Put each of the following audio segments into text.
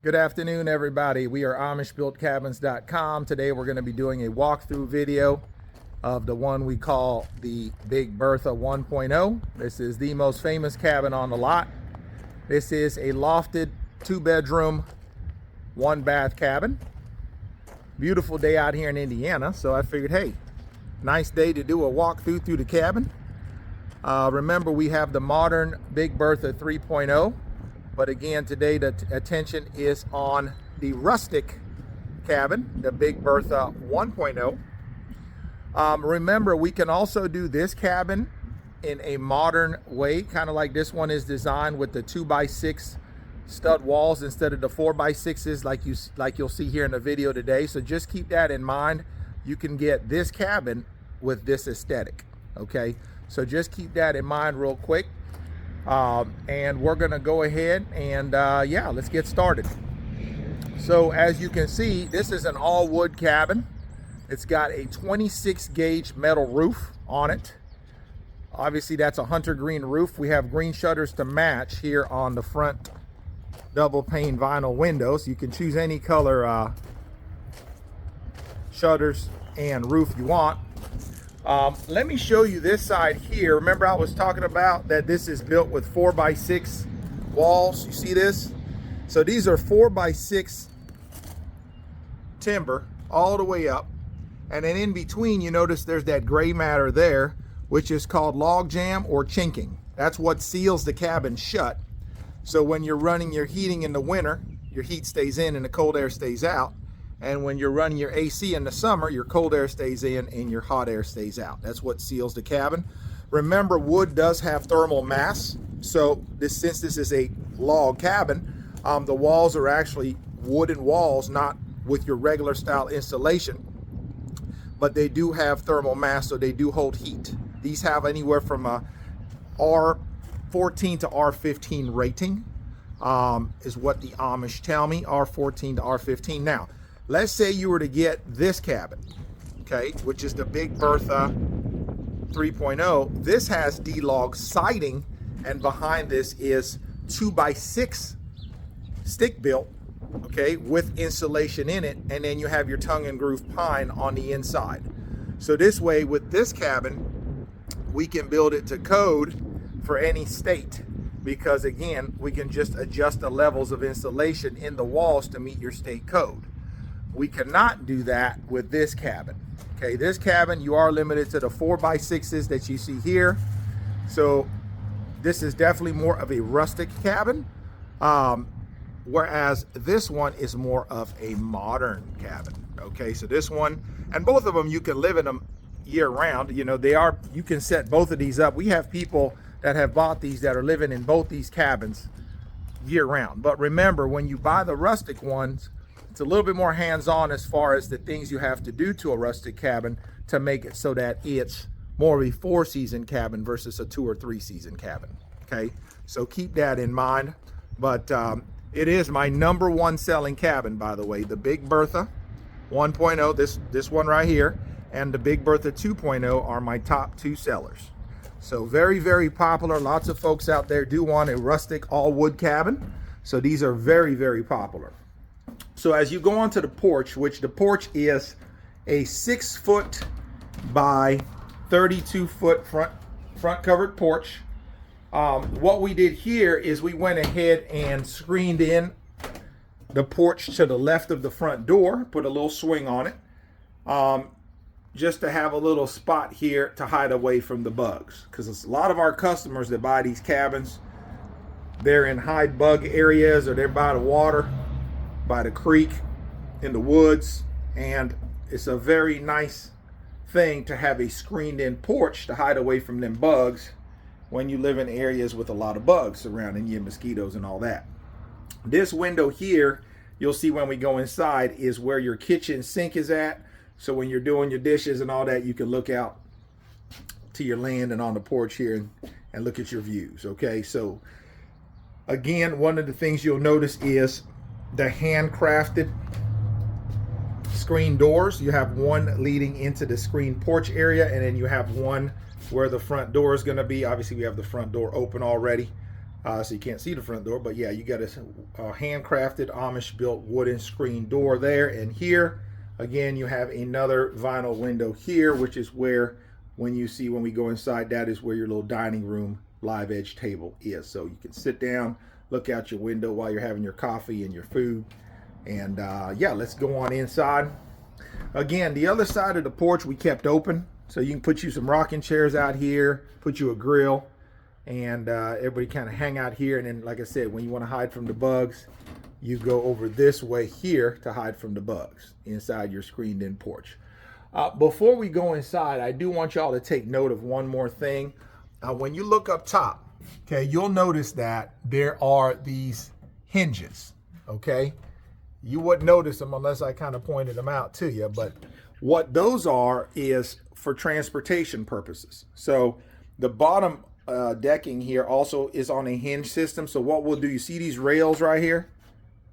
Good afternoon, everybody. We are AmishBuiltCabins.com. Today we're going to be doing a walkthrough video of the one we call the Big Bertha 1.0. This is the most famous cabin on the lot. This is a lofted 2-bedroom, 1-bath cabin. Beautiful day out here in Indiana, so I figured, hey, nice day to do a walkthrough through the cabin. Remember, we have the modern Big Bertha 3.0. But again, today the attention is on the rustic cabin, the Big Bertha 1.0. Remember, we can also do this cabin in a modern way, kind of like this one is designed with the 2x6 stud walls instead of the 4x6s like you'll see here in the video today. So just keep that in mind. You can get this cabin with this aesthetic, okay? So just keep that in mind real quick. And we're gonna go ahead and yeah, let's get started. So as you can see, this is an all wood cabin. It's got a 26 gauge metal roof on it. Obviously that's a hunter green roof. We have green shutters to match here on the front double pane vinyl windows. You can choose any color shutters and roof you want. Let me show you this side here. Remember I was talking about that this is built with 4x6 walls. You see this? So these are 4x6 timber all the way up. And then in between, you notice there's that gray matter there, which is called log jam or chinking. That's what seals the cabin shut. So when you're running your heating in the winter, your heat stays in and the cold air stays out. And when you're running your AC in the summer, your cold air stays in and your hot air stays out. That's what seals the cabin. Remember, wood does have thermal mass. So since this is a log cabin, the walls are actually wooden walls, not with your regular style insulation. But they do have thermal mass, so they do hold heat. These have anywhere from a R14 to R15 rating, is what the Amish tell me, R14 to R15. Now, let's say you were to get this cabin, okay, which is the Big Bertha 3.0. This has D-log siding, and behind this is 2x6 stick built, okay, with insulation in it, and then you have your tongue and groove pine on the inside. So this way, with this cabin, we can build it to code for any state, because again, we can just adjust the levels of insulation in the walls to meet your state code. We cannot do that with this cabin. Okay, this cabin, you are limited to the 4x6s that you see here. So this is definitely more of a rustic cabin, whereas this one is more of a modern cabin. Okay, so this one, and both of them, you can live in them year round. You know, you can set both of these up. We have people that have bought these that are living in both these cabins year round. But remember, when you buy the rustic ones, it's a little bit more hands-on as far as the things you have to do to a rustic cabin to make it so that it's more of a 4-season cabin versus a 2 or 3-season cabin. Okay, so keep that in mind. But it is my #1 selling cabin, by the way. The Big Bertha 1.0, this one right here, and the Big Bertha 2.0 are my top 2 sellers. So very, very popular. Lots of folks out there do want a rustic all-wood cabin. So these are very, very popular. So as you go onto the porch, which the porch is a 6-foot by 32-foot front covered porch. What we did here is we went ahead and screened in the porch to the left of the front door, put a little swing on it, just to have a little spot here to hide away from the bugs. Because a lot of our customers that buy these cabins, they're in high bug areas, or they're by the water, by the creek, in the woods, and it's a very nice thing to have a screened in porch to hide away from them bugs when you live in areas with a lot of bugs surrounding you, mosquitoes and all that. This window here, you'll see when we go inside, is where your kitchen sink is at. So when you're doing your dishes and all that, you can look out to your land and on the porch here and look at your views. Okay, so again, one of the things you'll notice is the handcrafted screen doors. You have one leading into the screen porch area, and then you have one where the front door is going to be. Obviously we have the front door open already. So you can't see the front door, but yeah, you got a handcrafted Amish built wooden screen door there. And here, again, you have another vinyl window here, which is where, when we go inside, that is where your little dining room live edge table is. So you can sit down, look out your window while you're having your coffee and your food. And yeah, let's go on inside. Again, the other side of the porch we kept open, so you can put you some rocking chairs out here, put you a grill, and everybody kind of hang out here. And then, like I said, when you want to hide from the bugs, you go over this way here to hide from the bugs inside your screened in porch. Before we go inside, I do want y'all to take note of one more thing. When you look up top, okay, you'll notice that there are these hinges, okay? You wouldn't notice them unless I kind of pointed them out to you, but what those are is for transportation purposes. So the bottom decking here also is on a hinge system. So what we'll do, you see these rails right here?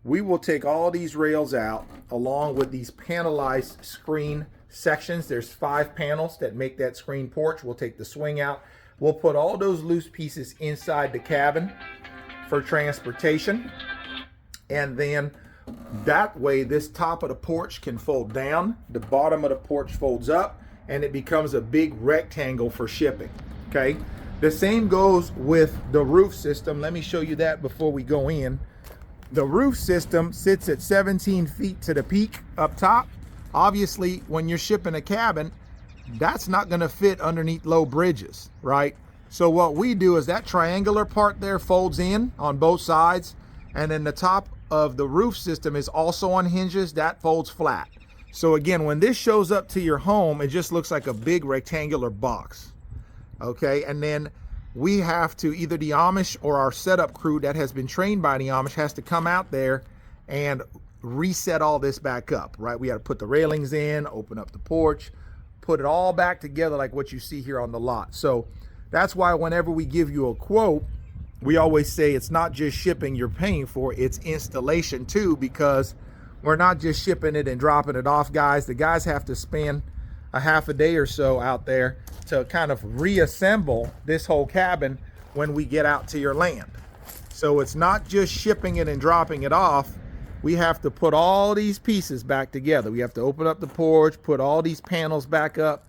We will take all these rails out along with these panelized screen sections. There's 5 panels that make that screen porch. We'll take the swing out. We'll put all those loose pieces inside the cabin for transportation. And then that way, this top of the porch can fold down, the bottom of the porch folds up, and it becomes a big rectangle for shipping, okay? The same goes with the roof system. Let me show you that before we go in. The roof system sits at 17 feet to the peak up top. Obviously, when you're shipping a cabin, that's not gonna fit underneath low bridges, right? So what we do is that triangular part there folds in on both sides, and then the top of the roof system is also on hinges, that folds flat. So again, when this shows up to your home, it just looks like a big rectangular box, okay? And then we have to, either the Amish or our setup crew that has been trained by the Amish has to come out there and reset all this back up, right? We got to put the railings in, open up the porch, put it all back together like what you see here on the lot. So that's why whenever we give you a quote, we always say it's not just shipping you're paying for, it's installation too, because we're not just shipping it and dropping it off, guys. The guys have to spend a half a day or so out there to kind of reassemble this whole cabin when we get out to your land. So it's not just shipping it and dropping it off. We have to put all these pieces back together. We have to open up the porch, put all these panels back up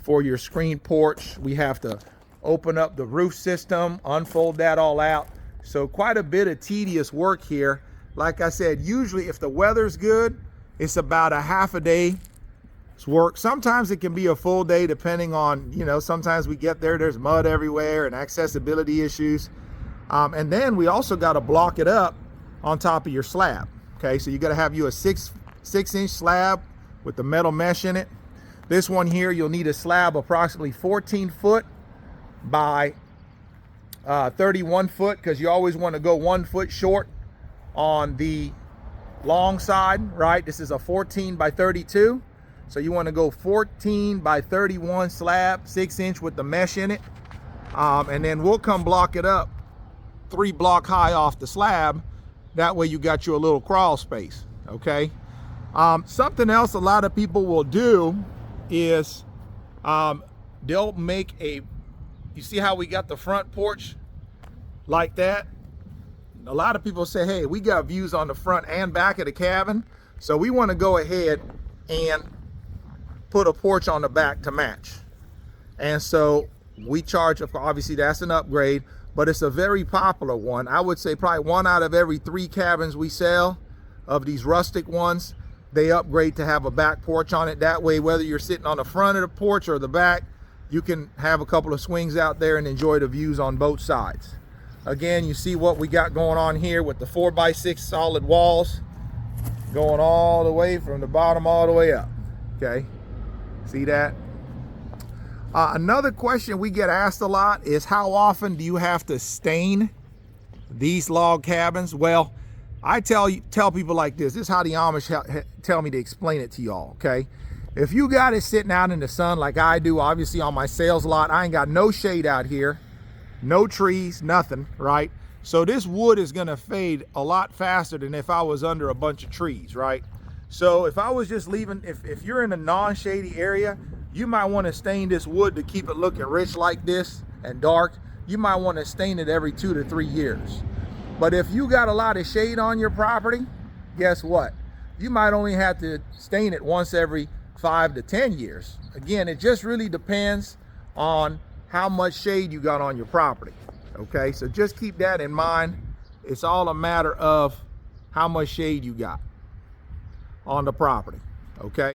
for your screen porch. We have to open up the roof system, unfold that all out. So quite a bit of tedious work here. Like I said, usually if the weather's good, it's about a half a day's work. Sometimes it can be a full day depending on, you know, sometimes we get there, there's mud everywhere and accessibility issues. And then we also got to block it up on top of your slab. Okay, so you got to have you a 6-inch slab with the metal mesh in it. This one here, you'll need a slab approximately 14 foot by 31 foot, because you always want to go 1 foot short on the long side, right? This is a 14 by 32, so you want to go 14 by 31 slab, 6-inch with the mesh in it. And then we'll come block it up 3 block high off the slab. That way you got you a little crawl space, okay? Something else a lot of people will do is they'll make a, you see how we got the front porch like that? A lot of people say, hey, we got views on the front and back of the cabin, so we want to go ahead and put a porch on the back to match. And so we charge, obviously that's an upgrade, but it's a very popular one. I would say probably 1 out of every 3 cabins we sell of these rustic ones, they upgrade to have a back porch on it. That way, whether you're sitting on the front of the porch or the back, you can have a couple of swings out there and enjoy the views on both sides. Again, you see what we got going on here with the 4x6 solid walls going all the way from the bottom all the way up, okay? See that? Another question we get asked a lot is, how often do you have to stain these log cabins? Well, I tell people like this. This is how the Amish tell me to explain it to y'all, okay? If you got it sitting out in the sun like I do, obviously on my sales lot, I ain't got no shade out here, no trees, nothing, right? So this wood is gonna fade a lot faster than if I was under a bunch of trees, right? So if I was just leaving, if you're in a non-shady area, you might want to stain this wood to keep it looking rich like this and dark. you might want to stain it every 2 to 3 years. But if you got a lot of shade on your property, guess what? You might only have to stain it once every 5 to 10 years. Again, it just really depends on how much shade you got on your property. Okay, so just keep that in mind. It's all a matter of how much shade you got on the property. Okay.